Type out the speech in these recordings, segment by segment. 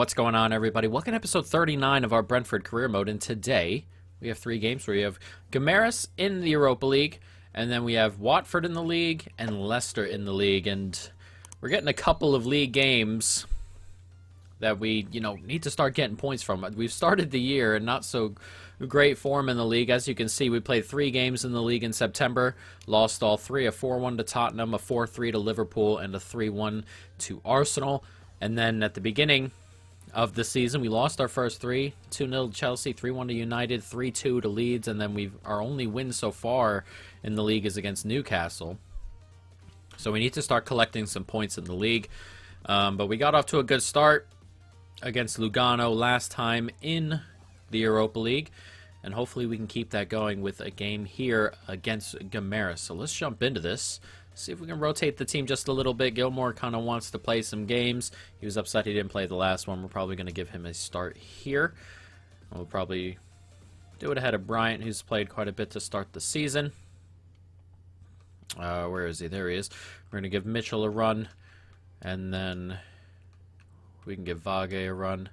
What's going on, everybody? Welcome to episode 39 of our Brentford career mode, and today we have three games where we have Gomaris in the Europa League, and then we have Watford in the league, and Leicester in the league, and we're getting a couple of league games that we, need to start getting points from. We've started the year in not so great form in the league. As you can see, we played 3 games in the league in September, lost all 3, a 4-1 to Tottenham, a 4-3 to Liverpool, and a 3-1 to Arsenal. And then at the beginning of the season, we lost our first 3, 2-0 to Chelsea, 3-1 to United, 3-2 to Leeds, and then our only win so far in the league is against Newcastle. So we need to start collecting some points in the league. But we got off to a good start against Lugano last time in the Europa League, and hopefully we can keep that going with a game here against Gomaris. So let's jump into this. See if we can rotate the team just a little bit. Gilmore kind of wants to play some games. He was upset he didn't play the last one. We're probably going to give him a start here. We'll probably do it ahead of Bryant, who's played quite a bit to start the season. Where is he? There he is. We're going to give Mitchell a run, and then we can give Vage a run.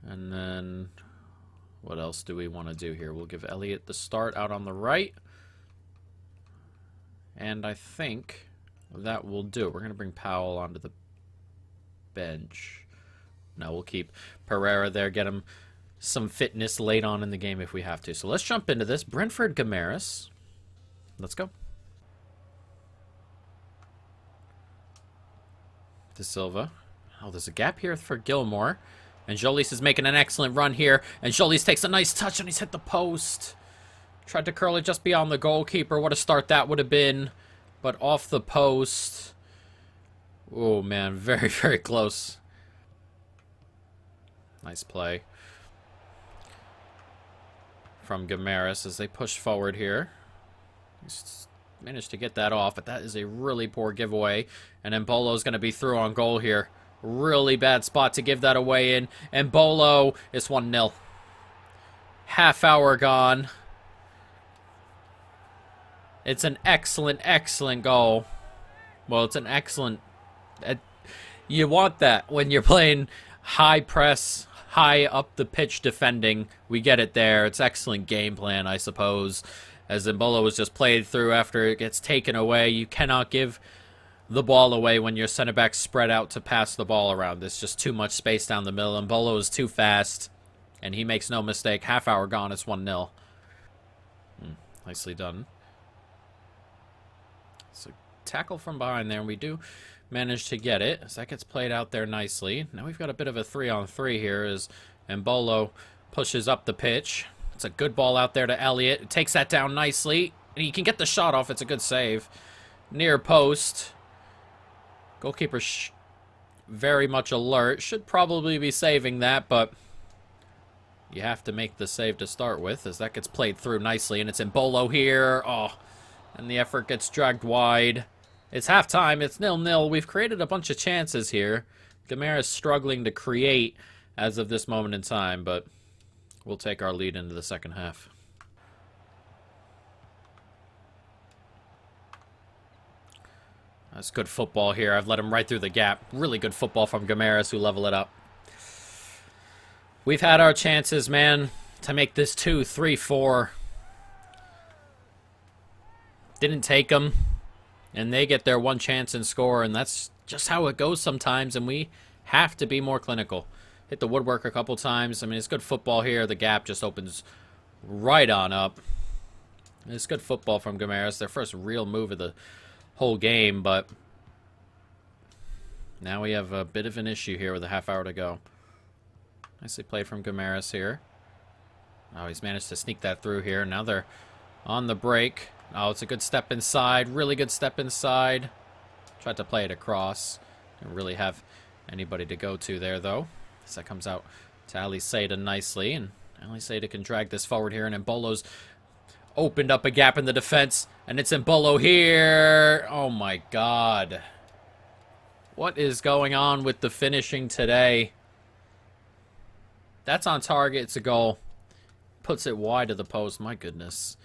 And then what else do we want to do here? We'll give Elliott the start out on the right. And I think that will do it. We're going to bring Powell onto the bench. No, we'll keep Pereira there, get him some fitness late on in the game if we have to. So let's jump into this. Brentford Gomaris. Let's go. De Silva. Oh, there's a gap here for Gilmore. And Jolis is making an excellent run here. And Jolis takes a nice touch and he's hit the post. Tried to curl it just beyond the goalkeeper. What a start that would have been. But off the post. Oh, man. Very, very close. Nice play from Gomaris as they push forward here. He's managed to get that off, but that is a really poor giveaway. And Embolo's going to be through on goal here. Really bad spot to give that away in. Embolo is 1-0. Half hour gone. It's an excellent, excellent goal. Well, it's an excellent... you want that when you're playing high press, high up the pitch defending. We get it there. It's excellent game plan, I suppose. As Embolo was just played through after it gets taken away. You cannot give the ball away when your center back spread out to pass the ball around. There's just too much space down the middle. Embolo is too fast, and he makes no mistake. Half hour gone, it's 1-0. Nicely done. So tackle from behind there, and we do manage to get it. As that gets played out there nicely. Now we've got a bit of a 3-on-3 here as Embolo pushes up the pitch. It's a good ball out there to Elliott. It takes that down nicely, and he can get the shot off. It's a good save. Near post. Goalkeeper very much alert. Should probably be saving that, but you have to make the save to start with as that gets played through nicely, and it's Embolo here. Oh, and the effort gets dragged wide. It's halftime. It's 0-0. We've created a bunch of chances here. Gomaris struggling to create as of this moment in time, but we'll take our lead into the second half. That's good football here. I've let him right through the gap. Really good football from Gomaris, who level it up. We've had our chances, man, to make this 2, 3, 4. Didn't take them. And they get their one chance and score, and that's just how it goes sometimes, and we have to be more clinical. Hit the woodwork a couple times. I mean, it's good football here. The gap just opens right on up. It's good football from Gomaris. Their first real move of the whole game, but now we have a bit of an issue here with a half hour to go. Nicely played from Gomaris here. Oh, he's managed to sneak that through here. Now they're on the break. Oh, it's a good step inside. Really good step inside. Tried to play it across. Didn't really have anybody to go to there, though. As that comes out to Ali Seda nicely. And Ali Seda can drag this forward here. And Embolo's opened up a gap in the defense. And it's Embolo here. Oh, my God. What is going on with the finishing today? That's on target. It's a goal. Puts it wide of the post. My goodness.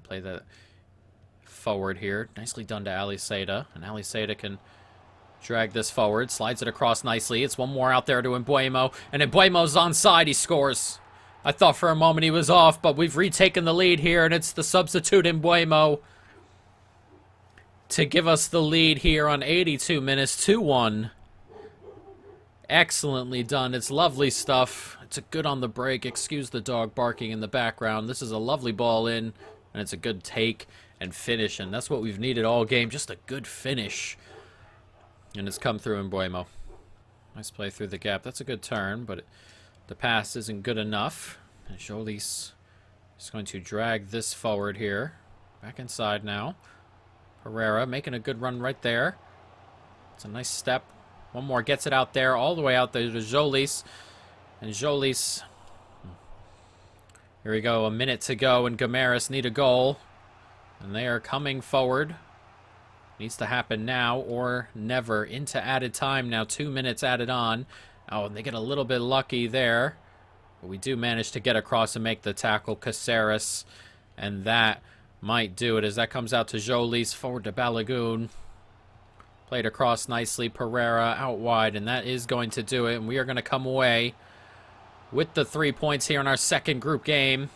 Play that forward here. Nicely done to Ali Seda. And Ali Seda can Drag this forward. Slides it across nicely. It's one more out there to Mbuemo. And Mbuemo's onside. He scores. I thought for a moment he was off, but we've retaken the lead here, and it's the substitute Mbuemo to give us the lead here on 82 minutes, 2-1. Excellently done. It's lovely stuff. It's a good on the break. Excuse the dog barking in the background. This is a lovely ball in, and it's a good take and finish, and that's what we've needed all game. Just a good finish. And it's come through Mbuemo. Nice play through the gap. That's a good turn, but the pass isn't good enough. And Jolis is going to drag this forward here. Back inside now. Herrera making a good run right there. It's a nice step. One more gets it out there, all the way out there to Jolis. And Jolis, here we go, a minute to go, and Guimaraes need a goal. And they are coming forward. Needs to happen now or never. Into added time now, 2 minutes added on. Oh, and they get a little bit lucky there. But we do manage to get across and make the tackle, Caceres. And that might do it as that comes out to Jolis, forward to Balagoon. Played across nicely, Pereira out wide, and that is going to do it. And we are going to come away with the 3 points here in our second group game.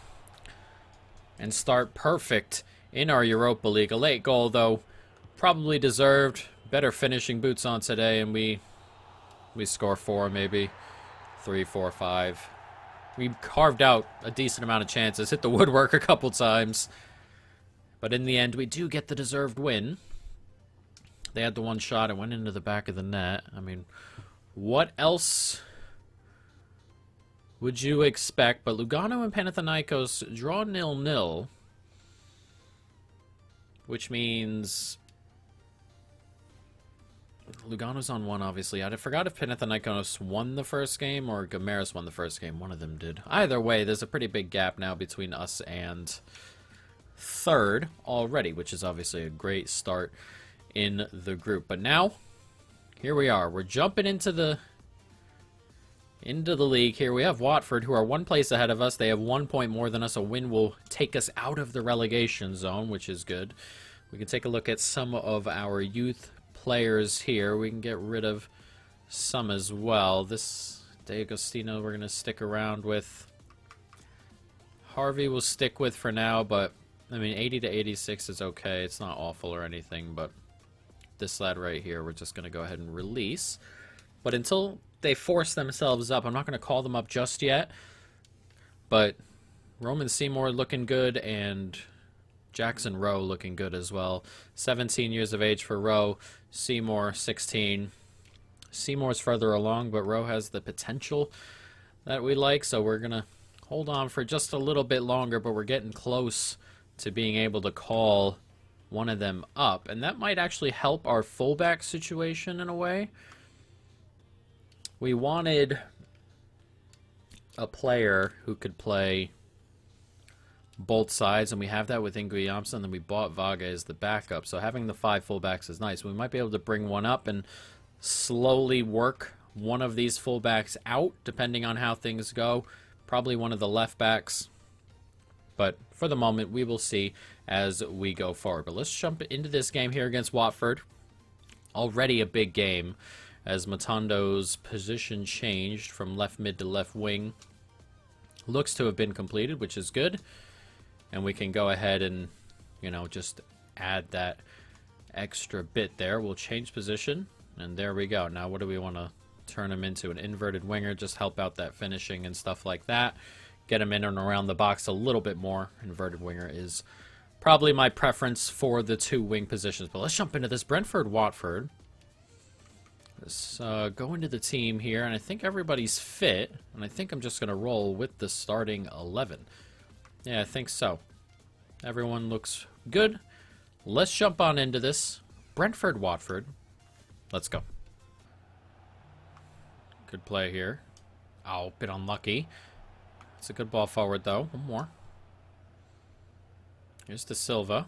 And start perfect in our Europa League. A late goal, though, probably deserved. Better finishing boots on today, and we score 4, maybe 3, 4, 5. We carved out a decent amount of chances, hit the woodwork a couple times. But in the end, we do get the deserved win. They had the one shot. It went into the back of the net. I mean, what else would you expect? But Lugano and Panathinaikos draw 0-0. Which means Lugano's on 1, obviously. I forgot if Panathinaikos won the first game or Guimaraes won the first game. One of them did. Either way, there's a pretty big gap now between us and third already, which is obviously a great start in the group. But now, here we are. We're jumping into the league here. We have Watford, who are 1 place ahead of us. They have 1 point more than us. A win will take us out of the relegation zone, which is good. We can take a look at some of our youth players here. We can get rid of some as well. This D'Agostino we're going to stick around with. Harvey will stick with for now, but I mean 80 to 86 is okay. It's not awful or anything, but this lad right here we're just going to go ahead and release. But until they force themselves up, I'm not going to call them up just yet. But Roman Seymour looking good, and Jackson Rowe looking good as well. 17 years of age for Rowe. Seymour, 16. Seymour's further along, but Rowe has the potential that we like. So we're going to hold on for just a little bit longer, but we're getting close to being able to call one of them up. And that might actually help our fullback situation in a way. We wanted a player who could play both sides, and we have that with Nguyen, and then we bought Vaga as the backup. So having the 5 fullbacks is nice. We might be able to bring one up and slowly work one of these fullbacks out, depending on how things go. Probably one of the left backs. But for the moment, we will see as we go forward. But let's jump into this game here against Watford. Already a big game, as Matando's position changed from left mid to left wing. Looks to have been completed, which is good. And we can go ahead and, you know, just add that extra bit there. We'll change position, and there we go. Now what do we want to turn him into? An inverted winger, just help out that finishing and stuff like that. Get him in and around the box a little bit more. Inverted winger is probably my preference for the 2 wing positions. But let's jump into this Brentford-Watford. Let's go into the team here, and I think everybody's fit, and I think I'm just going to roll with the starting 11. Yeah, I think so. Everyone looks good. Let's jump on into this Brentford-Watford. Let's go. Good play here. Oh, a bit unlucky. It's a good ball forward, though. One more. Here's De Silva.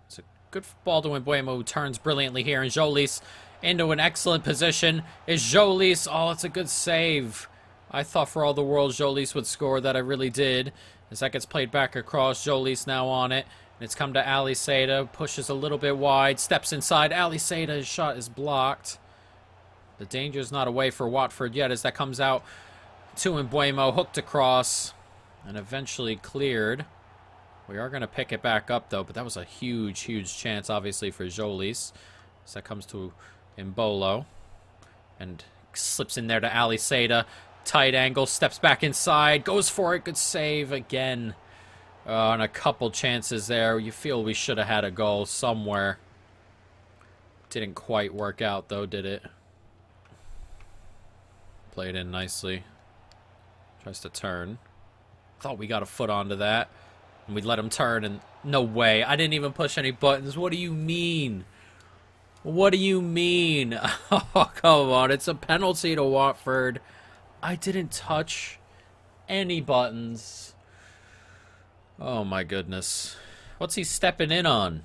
It's a good ball to Mbuemo, who turns brilliantly here, and Jolis into an excellent position. Is Jolis? Oh, it's a good save. I thought for all the world Jolis would score. That I really did. As that gets played back across, Jolis now on it. It's come to Ali Seda, pushes a little bit wide, steps inside. Ali Seda, his shot is blocked. The danger's not away for Watford yet as that comes out to Mbuemo, hooked across, and eventually cleared. We are going to pick it back up, though, but that was a huge, huge chance, obviously, for Jolis. So that comes to Mbolo, and slips in there to Ali Seda. Tight angle, steps back inside, goes for it, good save again. And a couple chances there. You feel we should have had a goal somewhere. Didn't quite work out, though, did it? Played in nicely. Tries to turn. Thought we got a foot onto that. And we let him turn, and no way. I didn't even push any buttons. What do you mean? What do you mean? Oh, come on. It's a penalty to Watford. I didn't touch any buttons. Oh, my goodness. What's he stepping in on?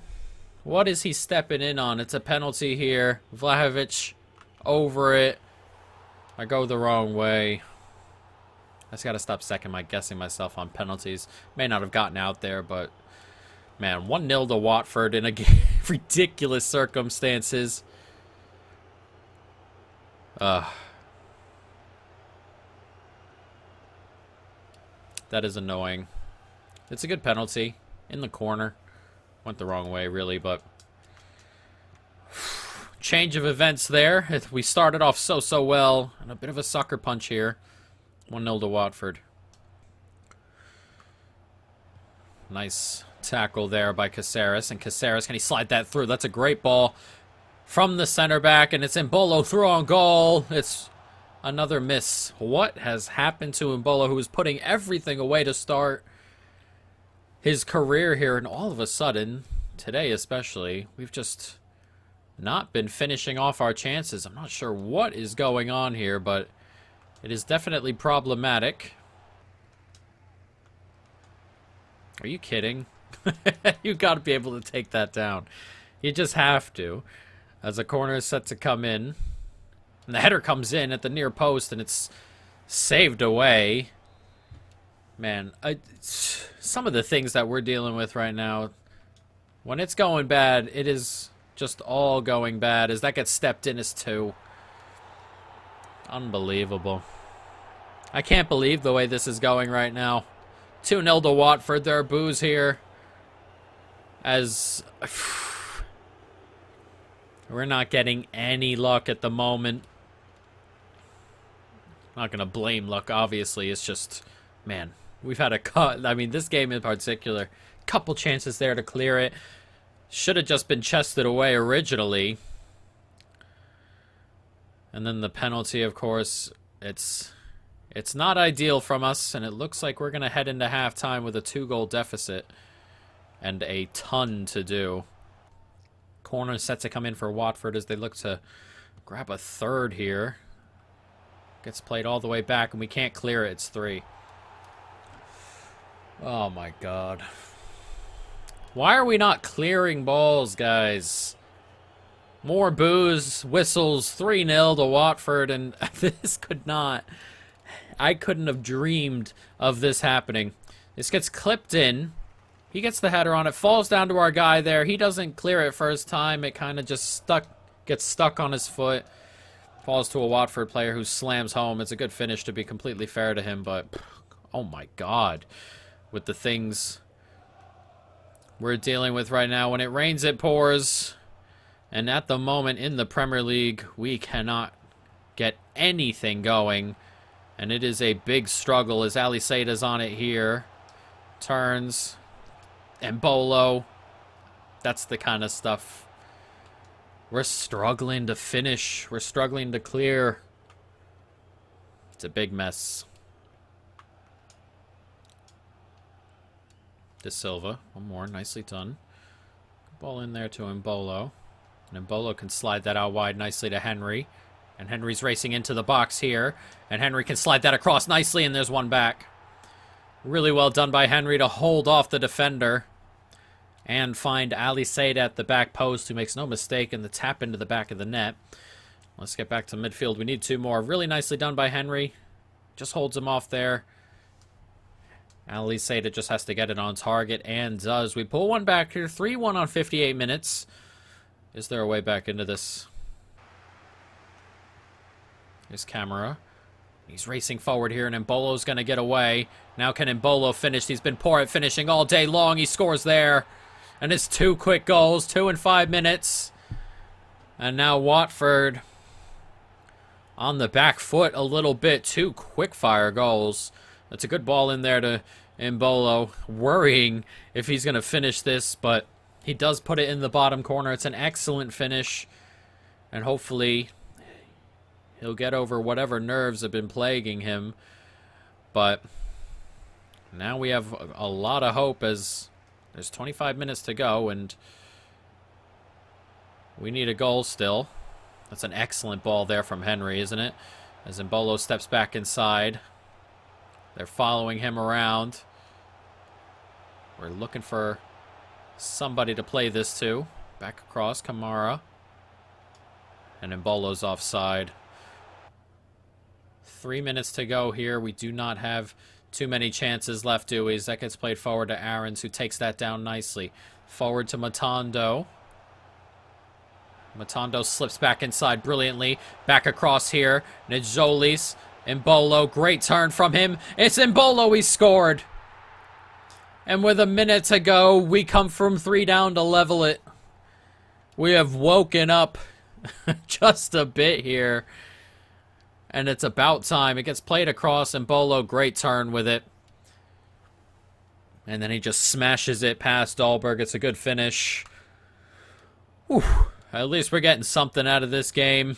What is he stepping in on? It's a penalty here. Vlahovic over it. I go the wrong way. I just got to stop guessing myself on penalties. May not have gotten out there, but... Man, 1-0 to Watford in a ridiculous circumstances. That is annoying. It's a good penalty. In the corner. Went the wrong way, really, but... Change of events there. We started off so well. And a bit of a sucker punch here. 1-0 to Watford. Nice tackle there by Caceres. And Caceres, can he slide that through? That's a great ball from the center back. And it's Mbolo through on goal. It's another miss. What has happened to Mbolo, who was putting everything away to start his career here? And all of a sudden, today especially, we've just not been finishing off our chances. I'm not sure what is going on here, but it is definitely problematic. Are you kidding? You've got to be able to take that down. You just have to. As a corner is set to come in. And the header comes in at the near post, and it's saved away. Man, some of the things that we're dealing with right now, when it's going bad, it is just all going bad. As that gets stepped in as 2. Unbelievable. I can't believe the way this is going right now. 2-0 to Watford. There are boos here. As we're not getting any luck at the moment. I'm not going to blame luck, obviously. It's just, man, we've had this game in particular, couple chances there to clear it. Should have just been chested away originally. And then the penalty, of course, it's not ideal from us, and it looks like we're going to head into halftime with a 2-goal deficit and a ton to do. Corner set to come in for Watford as they look to grab a third here. Gets played all the way back, and we can't clear it. It's 3. Oh, my God. Why are we not clearing balls, guys? More boos, whistles, 3-0 to Watford, and this could not... I couldn't have dreamed of this happening. This gets clipped in. He gets the header on it, falls down to our guy there. He doesn't clear it first time. It kind of just gets stuck on his foot. Falls to a Watford player who slams home. It's a good finish, to be completely fair to him, but oh my God. With the things we're dealing with right now. When it rains, it pours. And at the moment in the Premier League, we cannot get anything going. And it is a big struggle as Ali Seda's on it here. Turns. And Bolo. That's the kind of stuff. We're struggling to finish. We're struggling to clear. It's a big mess. De Silva. One more. Nicely done. Ball in there to Mbolo. And Mbolo can slide that out wide nicely to Henry. And Henry's racing into the box here. And Henry can slide that across nicely, and there's one back. Really well done by Henry to hold off the defender. And find Ali Seda at the back post, who makes no mistake in the tap into the back of the net. Let's get back to midfield. We need 2 more. Really nicely done by Henry. Just holds him off there. Ali Seda just has to get it on target and does. We pull one back here. 3-1 on 58 minutes. Is there a way back into this? Here's Camera. He's racing forward here, and Mbolo's going to get away. Now can Mbolo finish? He's been poor at finishing all day long. He scores there. And it's 2 quick goals, 2 in 5 minutes. And now Watford on the back foot a little bit. 2 quick-fire goals. That's a good ball in there to Mbolo. Worrying if he's going to finish this, but he does put it in the bottom corner. It's an excellent finish. And hopefully he'll get over whatever nerves have been plaguing him. But now we have a lot of hope as there's 25 minutes to go, and we need a goal still. That's an excellent ball there from Henry, isn't it? As Mbolo steps back inside. They're following him around. We're looking for somebody to play this to. Back across, Kamara. And Mbolo's offside. 3 minutes to go here. We do not have too many chances left, do we? That gets played forward to Aarons, who takes that down nicely. Forward to Matondo. Matondo slips back inside brilliantly. Back across here. And it's Jolis. Mbolo, great turn from him. It's Mbolo, he scored. And with a minute to go, we come from 3 down to level it. We have woken up just a bit here. And it's about time. It gets played across. Mbolo, great turn with it. And then he just smashes it past Dahlberg. It's a good finish. Whew. At least we're getting something out of this game.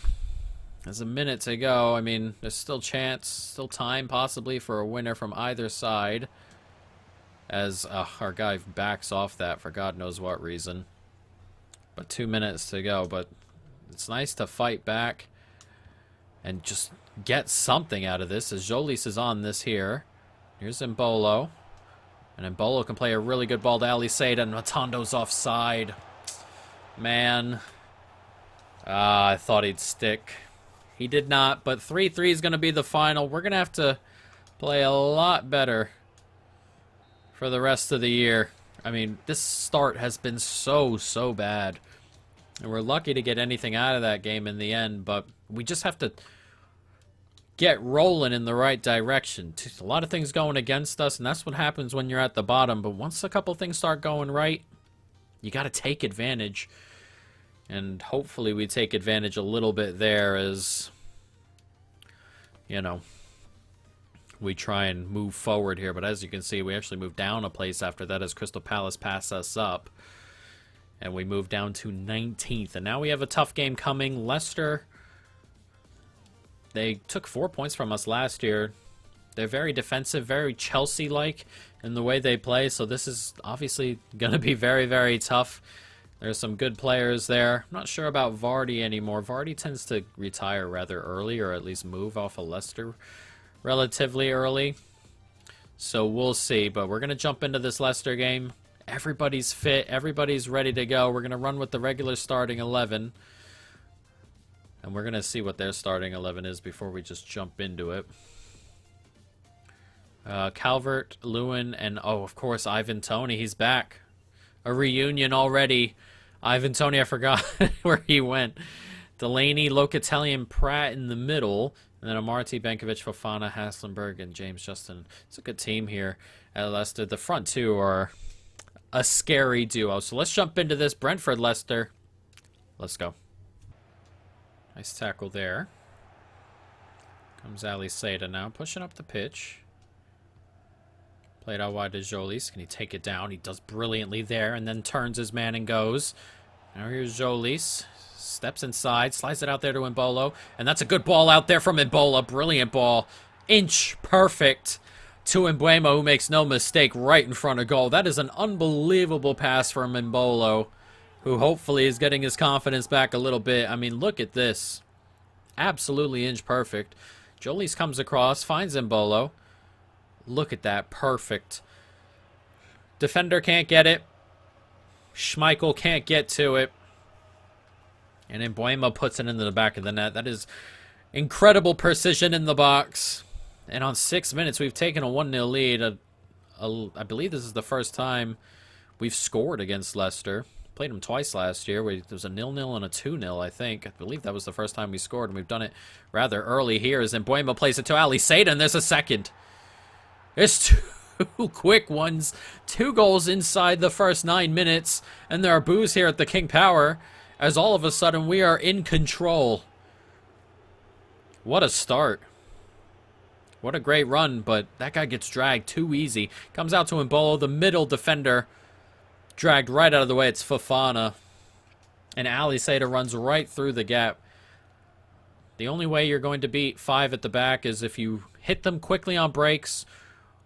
There's a minute to go. I mean, there's still chance, still time possibly for a winner from either side. As our guy backs off that for God knows what reason. But 2 minutes to go. But it's nice to fight back and just get something out of this, as Jolis is on this here. Here's Mbolo. And Mbolo can play a really good ball to Ali Seda, and Matondo's offside. Man. I thought he'd stick. He did not, but 3-3 is going to be the final. We're going to have to play a lot better for the rest of the year. I mean, this start has been so bad. And we're lucky to get anything out of that game in the end, but we just have to get rolling in the right direction. A lot of things going against us, and that's what happens when you're at the bottom. But once a couple things start going right, you got to take advantage. And hopefully we take advantage a little bit there as, you know, we try and move forward here. But as you can see, we actually moved down a place after that as Crystal Palace passed us up. And we moved down to 19th. And now we have a tough game coming. Leicester, they took 4 points from us last year. They're very defensive, very Chelsea-like in the way they play. So this is obviously going to be very tough. There's some good players there. I'm not sure about Vardy anymore. Vardy tends to retire rather early, or at least move off of Leicester relatively early. So we'll see. But we're going to jump into this Leicester game. Everybody's fit. Everybody's ready to go. We're going to run with the regular starting 11. And we're going to see what their starting 11 is before we just jump into it. Calvert, Lewin, and, oh, of course, Ivan Toney. He's back. A reunion already. Ivan Toney, I forgot where he went. Delaney, Locatelli, and Pratt in the middle. And then Amartey, Benkovic, Fofana, Haslenberg, and James Justin. It's a good team here at Leicester. The front two are a scary duo. So let's jump into this Brentford-Leicester. Let's go. Nice tackle there. Comes Ali Seda now, pushing up the pitch. Played out wide to Jolis. Can he take it down? He does brilliantly there, and then turns his man and goes. Now here's Jolis. Steps inside, slides it out there to Mbolo. And that's a good ball out there from Mbolo. Brilliant ball. Inch perfect to Mbeumo, who makes no mistake, right in front of goal. That is an unbelievable pass from Mbolo, who hopefully is getting his confidence back a little bit. I mean, look at this. Absolutely inch perfect. Jolis comes across, finds Mbolo. Look at that. Perfect. Defender can't get it. Schmeichel can't get to it. And then Mbeumo puts it into the back of the net. That is incredible precision in the box. And on 6 minutes, we've taken a 1-0 lead. I believe this is the first time we've scored against Leicester. Played them twice last year. There was a 0-0 and a 2-0, I think. I believe that was the first time we scored, and we've done it rather early here as Mbuemo plays it to Ali Seda, and there's a second. It's two quick ones. 2 goals inside the first 9 minutes, and there are boos here at the King Power as all of a sudden we are in control. What a start. What a great run, but that guy gets dragged too easy. Comes out to Mbolo, the middle defender. Dragged right out of the way. It's Fofana. And Ali Seda runs right through the gap. The only way you're going to beat 5 at the back is if you hit them quickly on breaks,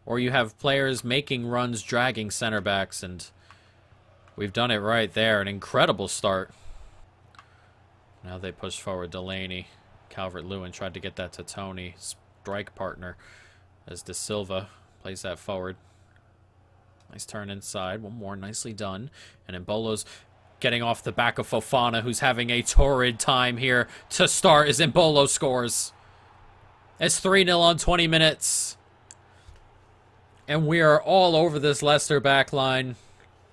or you have players making runs, dragging center backs, and we've done it right there. An incredible start. Now they push forward Delaney. Calvert-Lewin tried to get that to Tony, strike partner, as De Silva plays that forward. Nice turn inside. One more. Nicely done. And Mbolo's getting off the back of Fofana, who's having a torrid time here to start as Mbolo scores. It's 3-0 on 20 minutes. And we are all over this Leicester backline.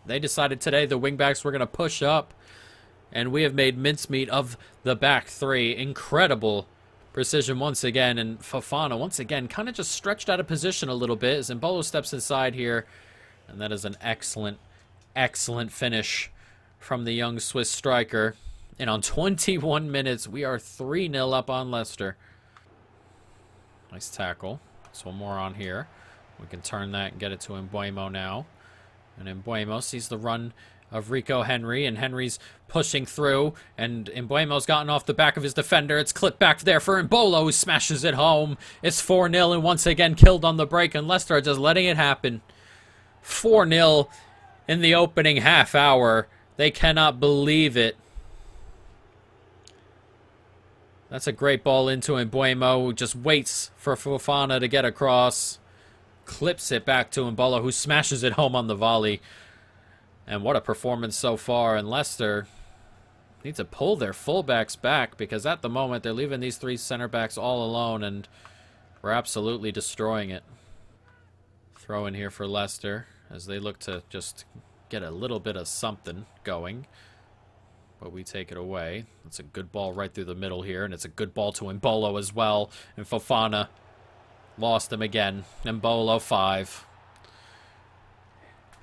They decided today the wingbacks were going to push up. And we have made mincemeat of the back three. Incredible precision once again. And Fofana, once again, kind of just stretched out of position a little bit as Mbolo steps inside here. And that is an excellent, excellent finish from the young Swiss striker. And on 21 minutes, we are 3-0 up on Leicester. Nice tackle. So one more on here. We can turn that and get it to Mbuemo now. And Mbuemo sees the run of Rico Henry, and Henry's pushing through, and Mbuemo's gotten off the back of his defender. It's clipped back there for Mbolo, who smashes it home. It's 4-0, and once again killed on the break, and Leicester are just letting it happen. 4-0 in the opening half hour. They cannot believe it. That's a great ball into Mbuemo, who just waits for Fofana to get across. Clips it back to Mbolo, who smashes it home on the volley. And what a performance so far. And Leicester need to pull their fullbacks back, because at the moment they're leaving these 3 center backs all alone, and we're absolutely destroying it. Throw in here for Leicester as they look to just get a little bit of something going. But we take it away. It's a good ball right through the middle here, and it's a good ball to Mbolo as well. And Fofana lost him again. Mbolo 5.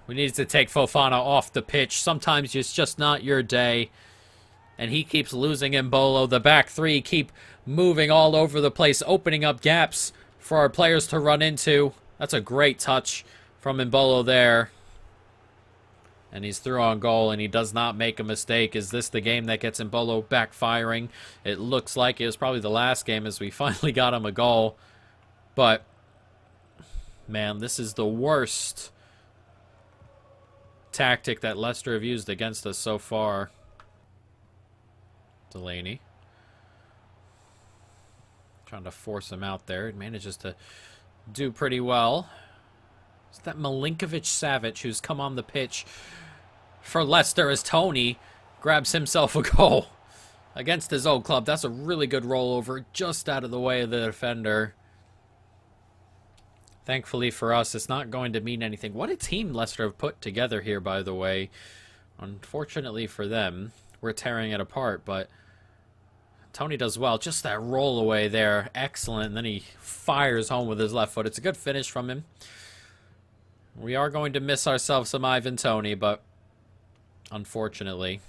We needed to take Fofana off the pitch. Sometimes it's just not your day. And he keeps losing Mbolo. The back 3 keep moving all over the place, opening up gaps for our players to run into. That's a great touch from Mbolo there. And he's through on goal, and he does not make a mistake. Is this the game that gets Mbolo backfiring? It looks like it was probably the last game as we finally got him a goal. But, man, this is the worst tactic that Leicester have used against us so far. Delaney trying to force him out there. He manages to do pretty well. It's that Milinkovic-Savic who's come on the pitch for Leicester as Tony grabs himself a goal against his old club. That's a really good rollover just out of the way of the defender. Thankfully for us, it's not going to mean anything. What a team Leicester have put together here, by the way. Unfortunately for them, we're tearing it apart, but Tony does well. Just that roll away there. Excellent. And then he fires home with his left foot. It's a good finish from him. We are going to miss ourselves some Ivan Toney, but unfortunately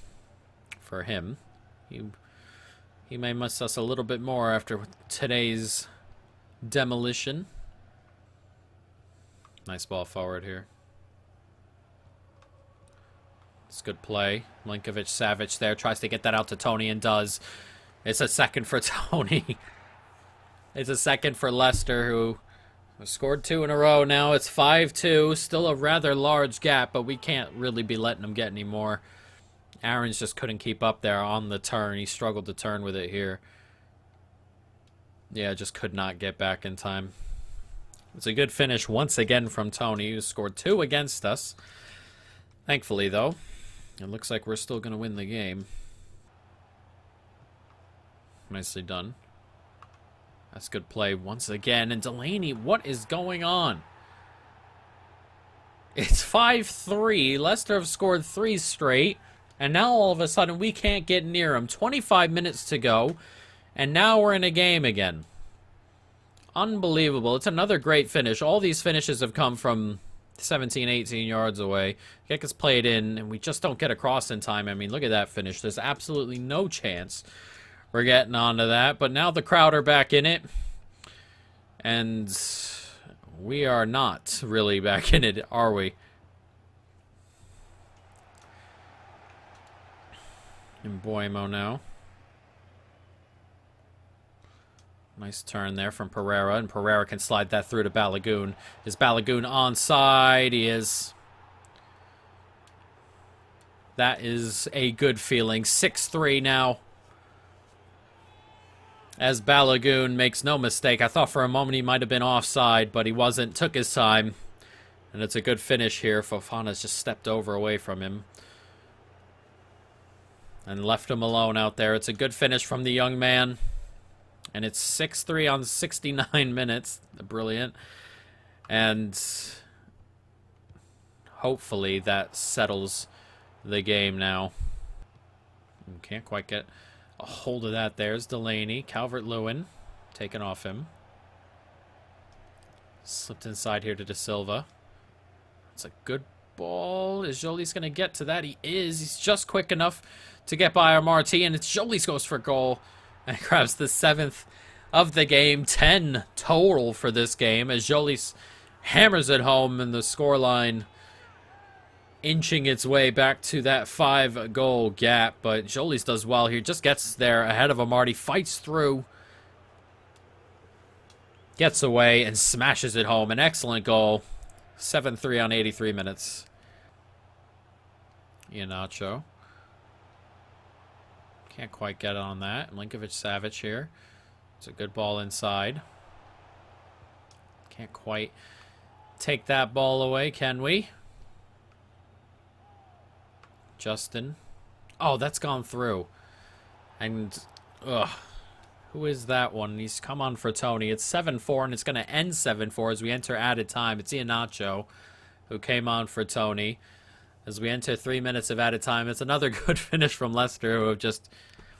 for him, he may miss us a little bit more after today's demolition. Nice ball forward here. It's good play. Milinkovic-Savic there tries to get that out to Tony and does. It's a second for Tony. It's a second for Leicester, who scored 2 in a row now. It's 5-2. Still a rather large gap, but we can't really be letting them get any more. Aarons just couldn't keep up there on the turn. He struggled to turn with it here. Yeah, just could not get back in time. It's a good finish once again from Tony, who scored 2 against us. Thankfully, though, it looks like we're still going to win the game. Nicely done. That's good play once again. And Delaney, what is going on? It's 5-3. Leicester have scored 3 straight. And now all of a sudden we can't get near them. 25 minutes to go. And now we're in a game again. Unbelievable. It's another great finish. All these finishes have come from 17, 18 yards away. Kick is played in, and we just don't get across in time. I mean, look at that finish. There's absolutely no chance we're getting onto that. But now the crowd are back in it. And we are not really back in it, are we? And Boimo now. Nice turn there from Pereira, and Pereira can slide that through to Balogun. Is Balogun onside? He is. That is a good feeling. 6-3 now. As Balogun makes no mistake. I thought for a moment he might have been offside, but he wasn't. Took his time. And it's a good finish here. Fofana's just stepped over away from him. And left him alone out there. It's a good finish from the young man. And it's 6-3 on 69 minutes. Brilliant. And hopefully that settles the game now. Can't quite get a hold of that. There's Delaney. Calvert-Lewin taken off him. Slipped inside here to De Silva. It's a good ball. Is Jolis going to get to that? He is. He's just quick enough to get by Marti, and it's Jolis goes for goal and grabs the 7th of the game. 10 total for this game as Jolis hammers it home, and the scoreline inching its way back to that 5-goal gap. But Jolis does well here. Just gets there ahead of Marti, fights through, gets away, and smashes it home. An excellent goal. 7-3 on 83 minutes. Iheanacho. Can't quite get on that. Milinkovic-Savic here. It's a good ball inside. Can't quite take that ball away, can we? Justin. Oh, that's gone through. And, who is that one? He's come on for Tony. It's 7-4, and it's going to end 7-4 as we enter added time. It's Iheanacho who came on for Tony. As we enter 3 minutes of added time, it's another good finish from Leicester, who have just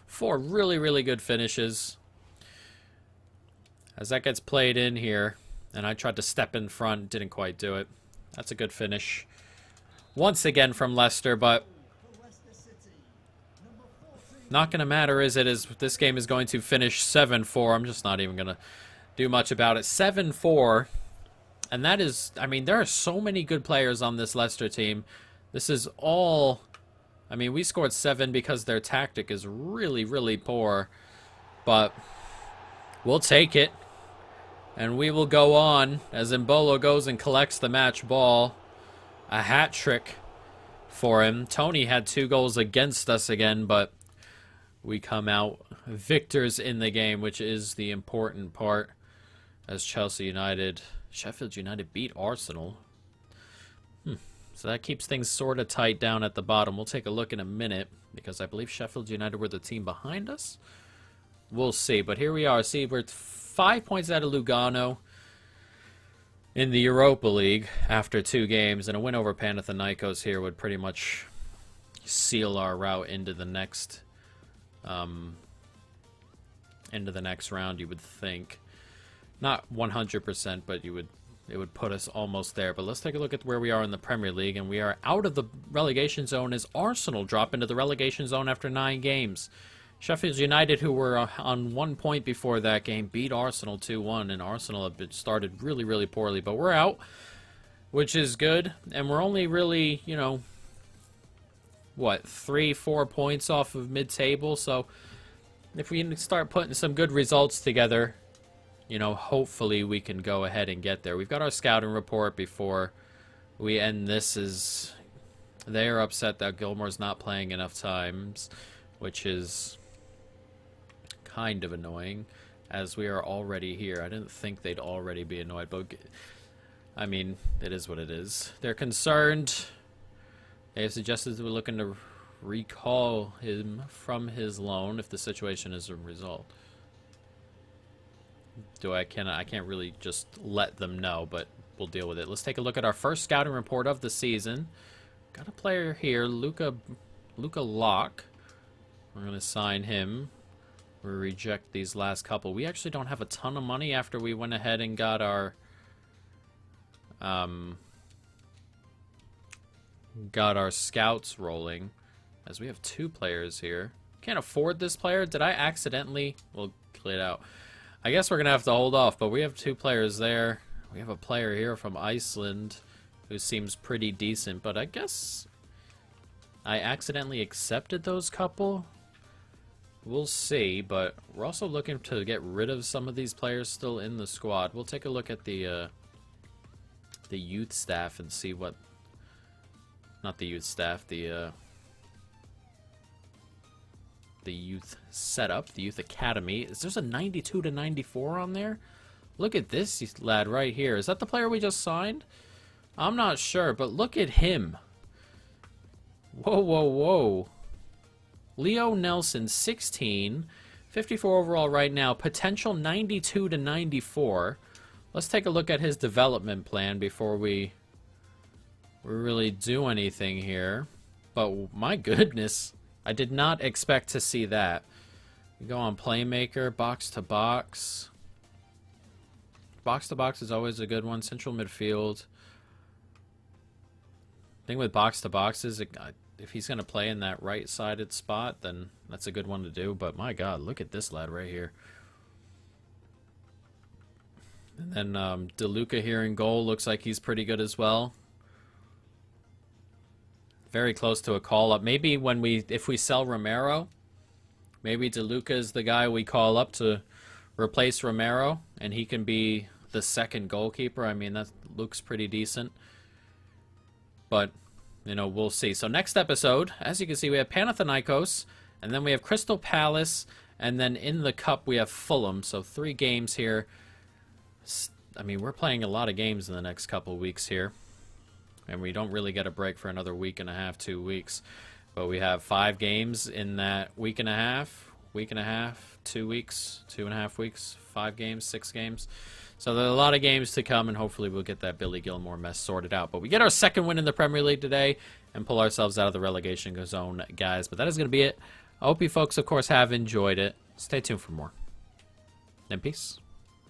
4 really, really good finishes. As that gets played in here, and I tried to step in front, didn't quite do it. That's a good finish once again from Leicester, but not going to matter, is it? As this game is going to finish 7-4. I'm just not even going to do much about it. 7-4, and that is, I mean, there are so many good players on this Leicester team. This is all, I mean, we scored 7 because their tactic is really, really poor. But we'll take it. And we will go on as Mbolo goes and collects the match ball. A hat trick for him. Tony had 2 goals against us again, but we come out victors in the game, which is the important part. As Sheffield United beat Arsenal. So that keeps things sort of tight down at the bottom. We'll take a look in a minute, because I believe Sheffield United were the team behind us. We'll see. But here we are. See, we're 5 points out of Lugano in the Europa League after 2 games. And a win over Panathinaikos here would pretty much seal our route into the next round, you would think. Not 100%, but it would put us almost there. But let's take a look at where we are in the Premier League. And we are out of the relegation zone as Arsenal drop into the relegation zone after 9 games. Sheffield United, who were on 1 point before that game, beat Arsenal 2-1. And Arsenal have been started really, really poorly. But we're out, which is good. And we're only really, 3-4 points off of mid-table. So if we start putting some good results together, hopefully we can go ahead and get there. We've got our scouting report before we end this. They are upset that Gilmore's not playing enough times, which is kind of annoying, as we are already here. I didn't think they'd already be annoyed, but I mean, it is what it is. They're concerned. They have suggested that we're looking to recall him from his loan if the situation is a result. I can't really just let them know, but we'll deal with it. Let's take a look at our first scouting report of the season. Got a player here, Luca Locke. We're going to sign him. We reject these last couple. We actually don't have a ton of money after we went ahead and got our scouts rolling, as we have 2 players here. Can't afford this player. Did I accidentally? We'll clear it out. I guess we're gonna have to hold off, but we have 2 players there. We have a player here from Iceland who seems pretty decent, but I guess I accidentally accepted those couple. We'll see, but we're also looking to get rid of some of these players still in the squad. We'll take a look at the youth staff and see what... Not the youth staff, the youth setup, the youth academy. Is there a 92 to 94 on there? Look at this lad right here. Is that the player we just signed? I'm not sure, but look at him. Whoa, whoa, whoa. Leo Nelson, 16, 54 overall right now, potential 92 to 94. Let's take a look at his development plan before we really do anything here. But my goodness, I did not expect to see that. We go on playmaker, box to box. Box to box is always a good one. Central midfield. Thing with box to box is if he's going to play in that right-sided spot, then that's a good one to do. But my God, look at this lad right here. And then DeLuca here in goal looks like he's pretty good as well. Very close to a call-up. Maybe if we sell Romero, maybe DeLuca is the guy we call up to replace Romero, and he can be the second goalkeeper. I mean, that looks pretty decent. But, you know, we'll see. So next episode, as you can see, we have Panathinaikos, and then we have Crystal Palace, and then in the cup we have Fulham. So 3 games here. I mean, we're playing a lot of games in the next couple weeks here. And we don't really get a break for another week and a half, 2 weeks. But we have 5 games in that week and a half, 2 weeks, 2.5 weeks, 5 games, 6 games. So there are a lot of games to come, and hopefully we'll get that Billy Gilmore mess sorted out. But we get our 2nd win in the Premier League today and pull ourselves out of the relegation zone, guys. But that is going to be it. I hope you folks, of course, have enjoyed it. Stay tuned for more. And peace.